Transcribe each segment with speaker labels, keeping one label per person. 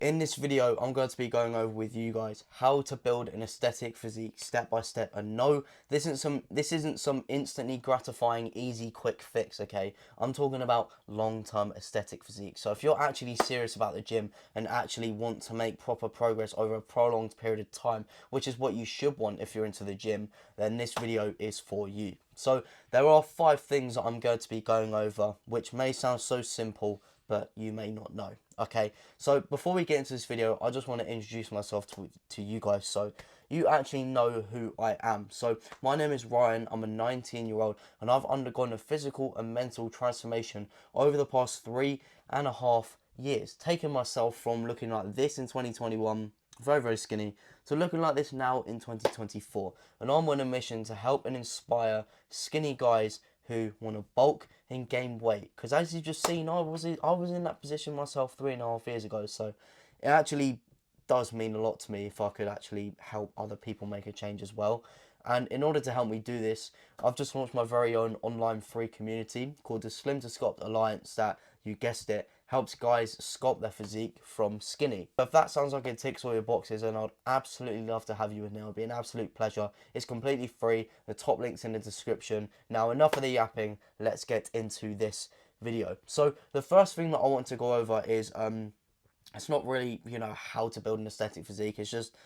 Speaker 1: In this video, I'm going to be going over with you guys how to build an aesthetic physique step by step. And no, this isn't some instantly gratifying, easy, quick fix, okay? I'm talking about long-term aesthetic physique. So if you're actually serious about the gym and actually want to make proper progress over a prolonged period of time, which is what you should want if you're into the gym, then this video is for you. So there are 5 things that I'm going to be going over, which may sound so simple, but you may not know. Okay, so before we get into this video, I just want to introduce myself to you guys so you actually know who I am. So my name is Ryan. I'm a 19-year-old and I've undergone a physical and mental transformation over the past 3.5 years, taking myself from looking like this in 2021, very skinny, to looking like this now in 2024. And I'm on a mission to help and inspire skinny guys who want to bulk and gain weight, because as you've just seen, I was in that position myself 3.5 years ago. So it actually does mean a lot to me if I could actually help other people make a change as well. And in order to help me do this, I've just launched my very own online free community called the Slim to Sculpt Alliance that, you guessed it, helps guys sculpt their physique from skinny. So if that sounds like it ticks all your boxes, then I'd absolutely love to have you in there. It'll be an absolute pleasure. It's completely free. The top link's in the description. Now, enough of the yapping. Let's get into this video. So the first thing that I want to go over is it's not really, how to build an aesthetic physique. It's just,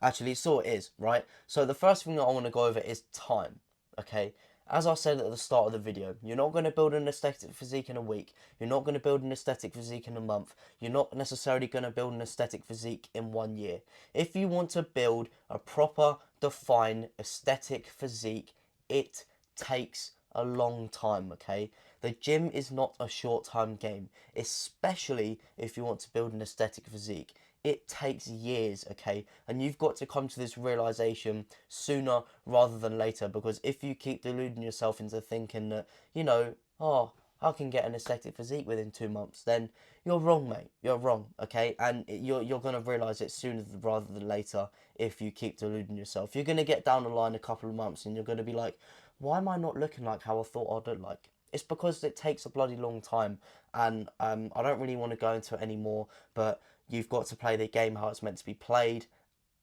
Speaker 1: actually, it sort of is, right? So the first thing that I want to go over is time, okay? As I said at the start of the video, you're not going to build an aesthetic physique in a week. You're not going to build an aesthetic physique in a month. You're not necessarily going to build an aesthetic physique in 1 year. If you want to build a proper, defined aesthetic physique, it takes a long time, okay? The gym is not a short-term game, especially if you want to build an aesthetic physique. It takes years, okay? And you've got to come to this realization sooner rather than later, because if you keep deluding yourself into thinking that, oh, I can get an aesthetic physique within 2 months, then you're wrong, mate. You're wrong, okay? And you're going to realize it sooner rather than later if you keep deluding yourself. You're going to get down the line a couple of months and you're going to be like, why am I not looking like how I thought I'd look like? It's because it takes a bloody long time, and I don't really want to go into it anymore, but you've got to play the game how it's meant to be played.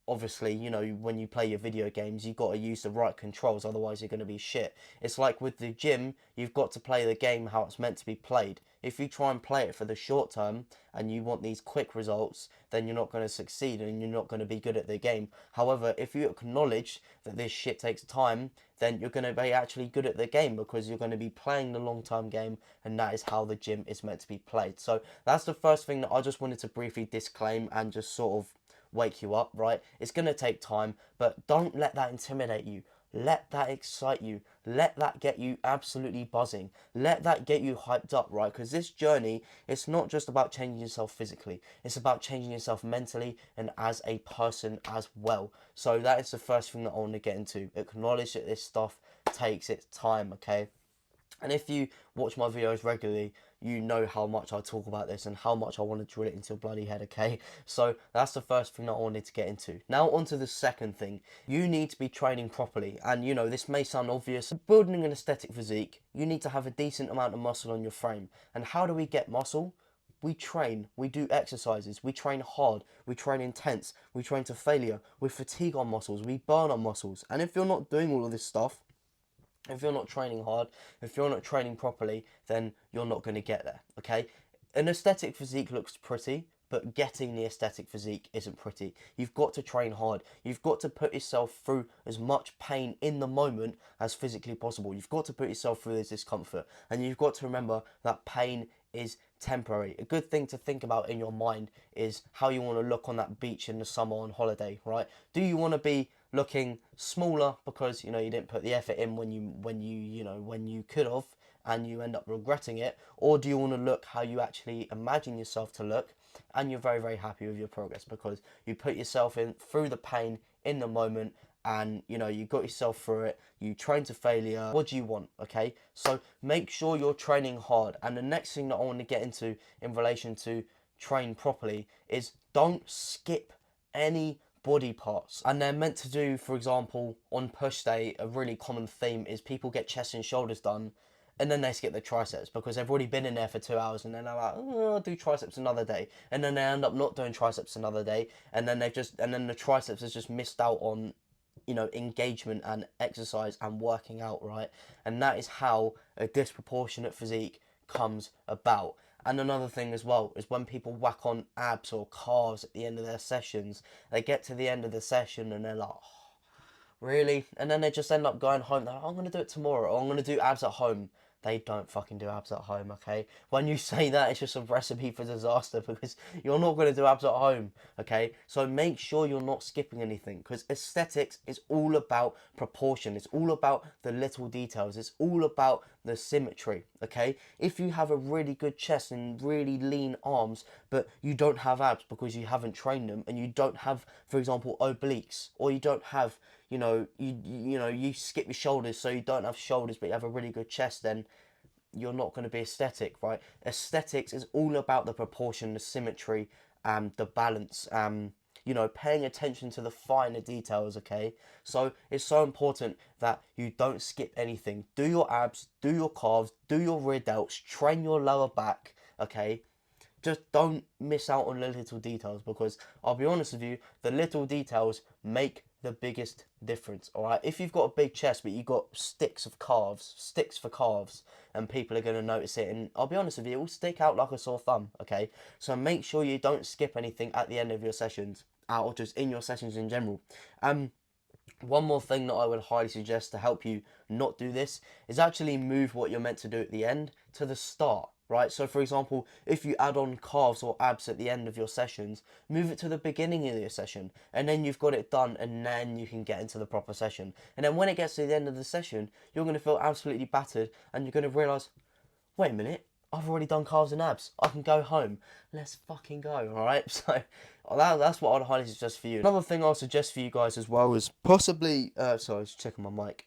Speaker 1: Obviously, when you play your video games, you've got to use the right controls, otherwise you're going to be shit. It's like with the gym, you've got to play the game how it's meant to be played. If you try and play it for the short term and you want these quick results, then you're not going to succeed and you're not going to be good at the game. However, if you acknowledge that this shit takes time, then you're going to be actually good at the game, because you're going to be playing the long-term game, and that is how the gym is meant to be played. So that's the first thing that I just wanted to briefly disclaim and just sort of wake you up, right? It's going to take time, but don't let that intimidate you. Let that excite you. Let that get you absolutely buzzing. Let that get you hyped up, right? Because this journey, it's not just about changing yourself physically. It's about changing yourself mentally and as a person as well. So that is the first thing that I want to get into. Acknowledge that this stuff takes its time, okay? And if you watch my videos regularly, you know how much I talk about this and how much I want to drill it into your bloody head, okay? So that's the first thing that I wanted to get into. Now onto the second thing. You need to be training properly. And this may sound obvious. Building an aesthetic physique, you need to have a decent amount of muscle on your frame. And how do we get muscle? We train, we do exercises, we train hard, we train intense, we train to failure, we fatigue our muscles, we burn our muscles. And if you're not doing all of this stuff, if you're not training hard, if you're not training properly, then you're not going to get there, okay? An aesthetic physique looks pretty, but getting the aesthetic physique isn't pretty. You've got to train hard. You've got to put yourself through as much pain in the moment as physically possible. You've got to put yourself through this discomfort. And you've got to remember that pain is temporary. A good thing to think about in your mind is how you want to look on that beach in the summer on holiday, right? Do you want to be looking smaller because you didn't put the effort in when you could have, and you end up regretting it? Or do you want to look how you actually imagine yourself to look, and you're very happy with your progress because you put yourself in through the pain in the moment, and you got yourself through it, you train to failure? What do you want? Okay, so make sure you're training hard. And the next thing that I want to get into in relation to train properly is don't skip any body parts. And they're meant to do, for example, on push day, a really common theme is people get chest and shoulders done and then they skip the triceps because they've already been in there for 2 hours, and then they're like, oh, I'll do triceps another day, and then they end up not doing triceps another day, and then the triceps has just missed out on, you know, engagement and exercise and working out, right? And that is how a disproportionate physique comes about. And another thing as well is when people whack on abs or calves at the end of their sessions, they get to the end of the session and they're like, oh, really? And then they just end up going home. They're like, I'm going to do it tomorrow, or I'm going to do abs at home. They don't fucking do abs at home, okay? When you say that, it's just a recipe for disaster because you're not going to do abs at home, okay? So make sure you're not skipping anything, because aesthetics is all about proportion. It's all about the little details. It's all about the symmetry, okay? If you have a really good chest and really lean arms, but you don't have abs because you haven't trained them, and you don't have, for example, obliques, or you don't have, you know, you skip your shoulders, so you don't have shoulders, but you have a really good chest, then you're not going to be aesthetic, right? Aesthetics is all about the proportion, the symmetry, the balance, you know, paying attention to the finer details, okay? So it's so important that you don't skip anything. Do your abs, do your calves, do your rear delts, train your lower back, okay? Just don't miss out on the little details, because I'll be honest with you, the little details make the biggest difference, all right? If you've got a big chest, but you've got sticks for calves, and people are going to notice it, and I'll be honest with you, it will stick out like a sore thumb, okay? So make sure you don't skip anything at the end of your sessions, or just in your sessions in general. One more thing that I would highly suggest to help you not do this is actually move what you're meant to do at the end to the start, right? So for example, if you add on calves or abs at the end of your sessions, move it to the beginning of your session, and then you've got it done, and then you can get into the proper session. And then when it gets to the end of the session, you're going to feel absolutely battered, and you're going to realise, wait a minute, I've already done calves and abs. I can go home. Let's fucking go, alright? So that's what I'd highly suggest for you. Another thing I'll suggest for you guys as well is possibly, sorry, I was checking my mic.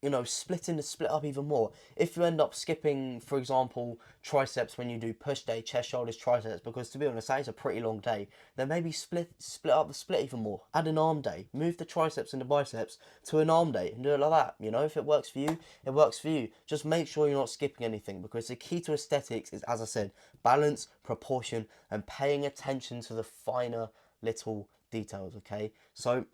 Speaker 1: You know, split up even more. If you end up skipping, for example, triceps when you do push day, chest, shoulders, triceps, because to be honest, that is a pretty long day, then maybe split up the split even more. Add an arm day. Move the triceps and the biceps to an arm day and do it like that. You know, if it works for you, it works for you. Just make sure you're not skipping anything, because the key to aesthetics is, as I said, balance, proportion, and paying attention to the finer little details, okay? So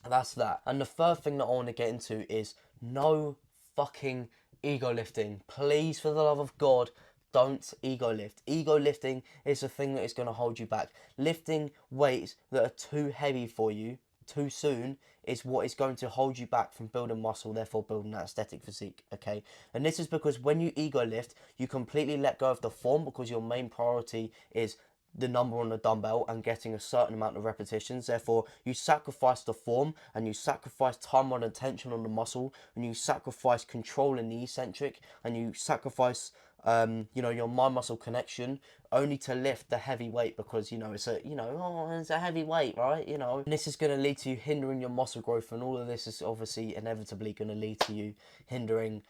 Speaker 1: that's that. And the third thing that I want to get into is no fucking ego lifting. Please, for the love of God, don't ego lift. Ego lifting is the thing that is going to hold you back. Lifting weights that are too heavy for you too soon is what is going to hold you back from building muscle, therefore building that aesthetic physique, okay? And this is because when you ego lift, you completely let go of the form, because your main priority is the number on the dumbbell and getting a certain amount of repetitions. Therefore, you sacrifice the form, and you sacrifice time on attention on the muscle, and you sacrifice control in the eccentric, and you sacrifice you know, your mind muscle connection, only to lift the heavy weight, because you know it's a heavy weight, right? You know, and this is going to lead to you hindering your muscle growth, and all of this is obviously inevitably going to lead to you hindering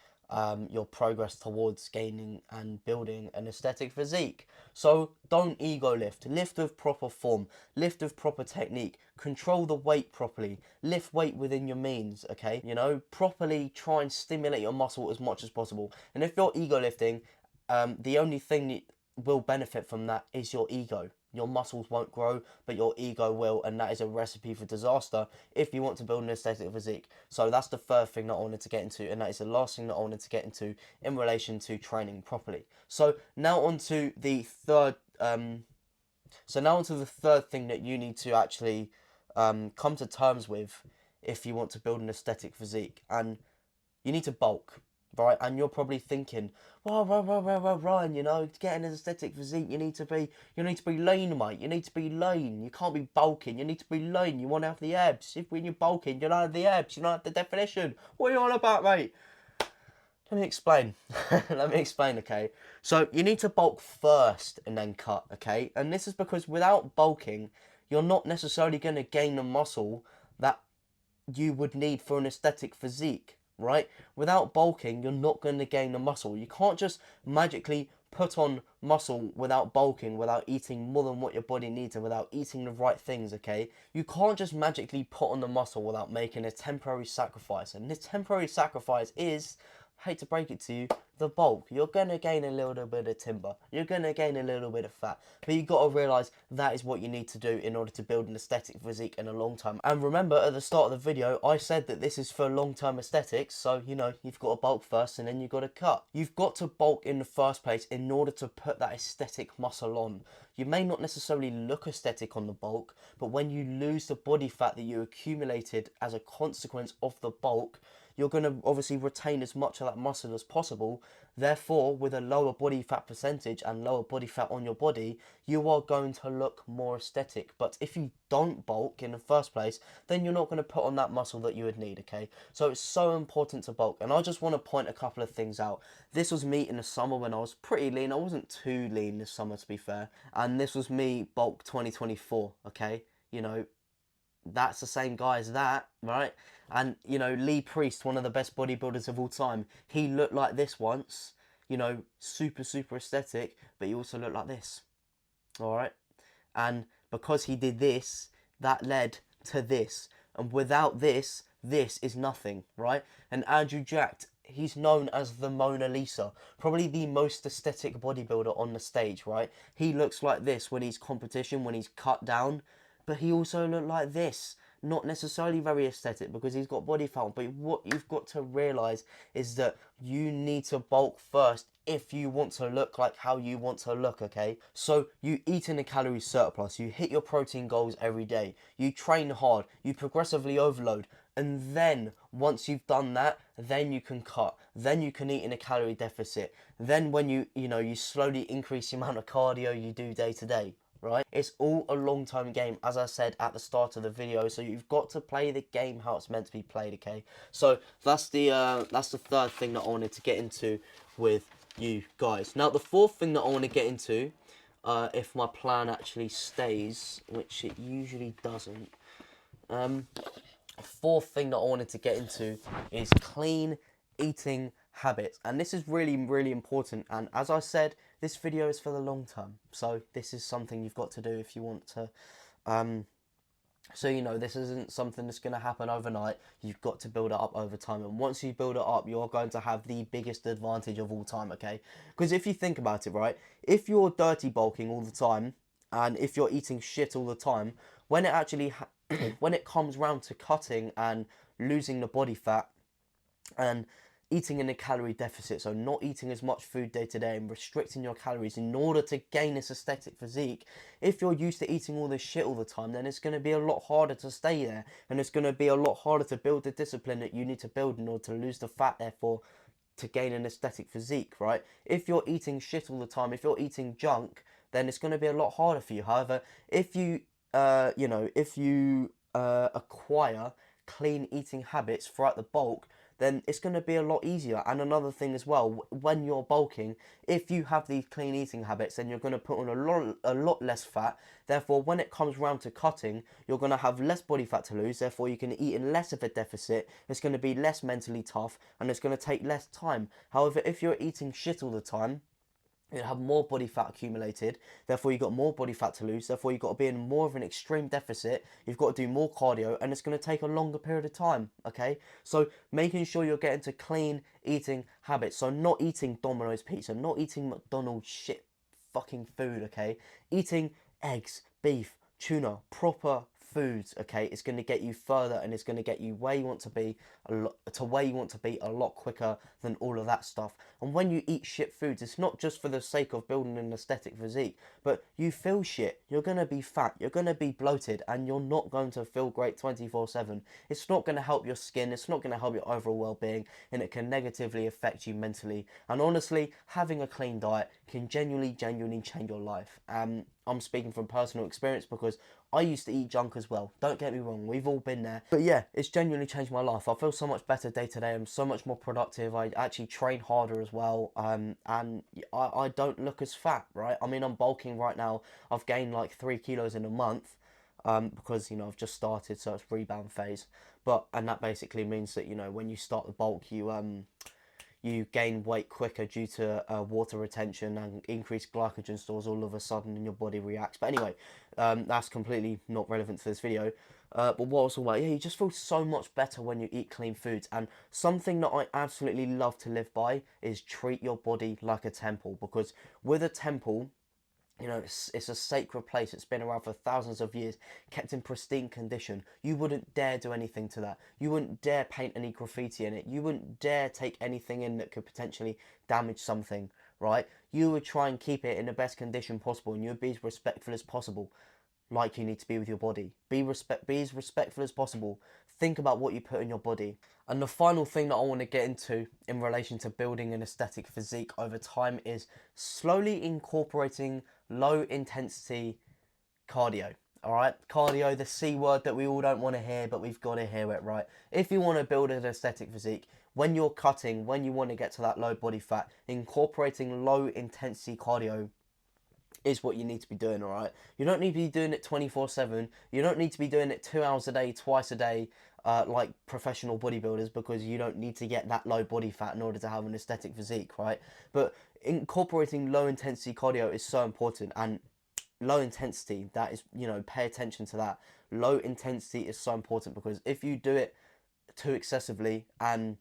Speaker 1: your progress towards gaining and building an aesthetic physique. So don't ego lift. Lift with proper form. Lift with proper technique. Control the weight properly. Lift weight within your means, okay? You know, properly try and stimulate your muscle as much as possible. And if you're ego lifting, the only thing that will benefit from that is your ego. Your muscles won't grow, but your ego will, and that is a recipe for disaster if you want to build an aesthetic physique. So that's the third thing that I wanted to get into, and that is the last thing that I wanted to get into in relation to training properly. So now on to the third. Thing that you need to actually come to terms with if you want to build an aesthetic physique, and you need to bulk. Right, and you're probably thinking, well, Ryan, you know, to get an aesthetic physique, you need to be lean, mate. You need to be lean. You can't be bulking. You need to be lean. You want to have the abs. If when you're bulking, you don't have the abs. You don't have the definition. What are you on about, mate? Let me explain. Let me explain, okay? So you need to bulk first and then cut, okay? And this is because without bulking, you're not necessarily going to gain the muscle that you would need for an aesthetic physique. Right? Without bulking, you're not going to gain the muscle. You can't just magically put on muscle without bulking, without eating more than what your body needs, and without eating the right things, okay? You can't just magically put on the muscle without making a temporary sacrifice. And this temporary sacrifice is hate to break it to you, the bulk. You're going to gain a little bit of timber. You're going to gain a little bit of fat. But you've got to realise that is what you need to do in order to build an aesthetic physique in the long term. And remember, at the start of the video, I said that this is for long-term aesthetics. So, you know, you've got to bulk first and then you've got to cut. You've got to bulk in the first place in order to put that aesthetic muscle on. You may not necessarily look aesthetic on the bulk, but when you lose the body fat that you accumulated as a consequence of the bulk, you're going to obviously retain as much of that muscle as possible. Therefore, with a lower body fat percentage and lower body fat on your body, you are going to look more aesthetic. But if you don't bulk in the first place, then you're not going to put on that muscle that you would need, okay? So it's so important to bulk. And I just want to point a couple of things out. This was me in the summer when I was pretty lean. I wasn't too lean this summer, to be fair. And this was me bulk 2024, okay? You know, that's the same guy as that, right? And, you know, Lee Priest, one of the best bodybuilders of all time, he looked like this once, you know, super, super aesthetic, but he also looked like this, all right? And because he did this, that led to this. And without this, this is nothing, right? And Andrew Jacked, he's known as the Mona Lisa, probably the most aesthetic bodybuilder on the stage, right? He looks like this when he's competition, when he's cut down, but he also looked like this. Not necessarily very aesthetic because he's got body fat, but what you've got to realise is that you need to bulk first if you want to look like how you want to look, okay? So you eat in a calorie surplus, you hit your protein goals every day, you train hard, you progressively overload, and then once you've done that, then you can cut, then you can eat in a calorie deficit, then when you slowly increase the amount of cardio you do day to day. Right? It's all a long-term game, as I said at the start of the video, so you've got to play the game how it's meant to be played, okay? So that's the third thing that I wanted to get into with you guys. Now, the fourth thing that I want to get into, if my plan actually stays, which it usually doesn't, fourth thing that I wanted to get into is clean eating habits. And this is really, really important. And as I said, this video is for the long term. So this is something you've got to do if you want to. So, you know, this isn't something that's going to happen overnight. You've got to build it up over time. And once you build it up, you're going to have the biggest advantage of all time, okay? Because if you think about it, right, if you're dirty bulking all the time, and if you're eating shit all the time, when it actually when it comes round to cutting and losing the body fat and eating in a calorie deficit, so not eating as much food day to day and restricting your calories in order to gain this aesthetic physique, if you're used to eating all this shit all the time, then it's going to be a lot harder to stay there, and it's going to be a lot harder to build the discipline that you need to build in order to lose the fat, therefore to gain an aesthetic physique, right? If you're eating shit all the time, if you're eating junk, then it's going to be a lot harder for you. However, if you acquire clean eating habits throughout the bulk, then it's going to be a lot easier. And another thing as well, when you're bulking, if you have these clean eating habits, then you're going to put on a lot less fat. Therefore, when it comes round to cutting, you're going to have less body fat to lose. Therefore, you can eat in less of a deficit. It's going to be less mentally tough, and it's going to take less time. However, if you're eating shit all the time, you'll have more body fat accumulated, therefore you've got more body fat to lose, therefore you've got to be in more of an extreme deficit, you've got to do more cardio, and it's going to take a longer period of time, okay? So making sure you're getting to clean eating habits, so not eating Domino's pizza, not eating McDonald's shit fucking food, okay? Eating eggs, beef, tuna, proper foods, okay? It's going to get you further, and it's going to get you where you want to be a lot quicker than all of that stuff. And when you eat shit foods, it's not just for the sake of building an aesthetic physique, but you feel shit, you're going to be fat, you're going to be bloated, and you're not going to feel great 24/7. It's not going to help your skin, it's not going to help your overall well-being, and it can negatively affect you mentally. And honestly, having a clean diet can genuinely change your life. I'm speaking from personal experience because I used to eat junk as well. Don't get me wrong, we've all been there. But yeah, it's genuinely changed my life. I feel so much better day to day. I'm so much more productive. I actually train harder as well. And I don't look as fat, right? I mean, I'm bulking right now. I've gained like 3 kilos in a month because, you know, I've just started, so it's rebound phase. And that basically means that, you know, when you start the bulk, you gain weight quicker due to water retention and increased glycogen stores all of a sudden, and your body reacts. But anyway, that's completely not relevant to this video. But what I was talking about, yeah, you just feel so much better when you eat clean foods. And something that I absolutely love to live by is treat your body like a temple. Because with a temple, you know, it's a sacred place. It's been around for thousands of years, kept in pristine condition. You wouldn't dare do anything to that. You wouldn't dare paint any graffiti in it. You wouldn't dare take anything in that could potentially damage something, right? You would try and keep it in the best condition possible, and you would be as respectful as possible, like you need to be with your body. Be as respectful as possible. Think about what you put in your body. And the final thing that I want to get into in relation to building an aesthetic physique over time is slowly incorporating low intensity cardio. All right, cardio, the C word that we all don't want to hear, but we've got to hear it, right? If you want to build an aesthetic physique, when you're cutting, when you want to get to that low body fat, incorporating low intensity cardio is what you need to be doing, all right? You don't need to be doing it 24/7. You don't need to be doing it 2 hours a day, twice a day, like professional bodybuilders, because you don't need to get that low body fat in order to have an aesthetic physique, right? But incorporating low intensity cardio is so important, and low intensity, that is, you know, pay attention to that. Low intensity is so important, because if you do it too excessively, and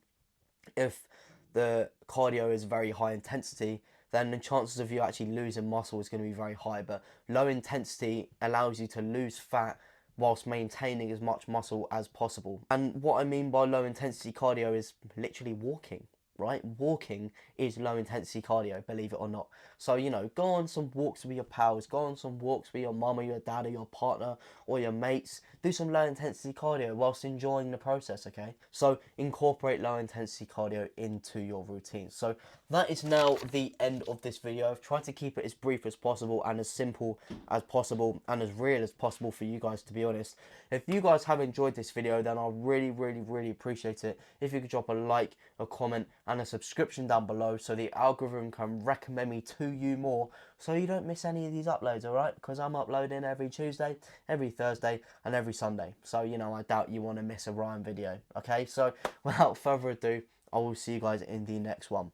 Speaker 1: if the cardio is very high intensity, then the chances of you actually losing muscle is going to be very high. But low intensity allows you to lose fat whilst maintaining as much muscle as possible. And what I mean by low intensity cardio is literally walking, right? Walking is low intensity cardio, believe it or not. So, you know, go on some walks with your pals, go on some walks with your mum or your dad or your partner or your mates. Do some low intensity cardio whilst enjoying the process, okay? So incorporate low intensity cardio into your routine. So that is now the end of this video. I've tried to keep it as brief as possible and as simple as possible and as real as possible for you guys, to be honest. If you guys have enjoyed this video, then I'll really appreciate it if you could drop a like, a comment and a subscription down below, so the algorithm can recommend me to you more, so you don't miss any of these uploads, alright? Because I'm uploading every Tuesday, every Thursday and every Sunday. So, you know, I doubt you want to miss a Ryan video. Okay, so without further ado, I will see you guys in the next one.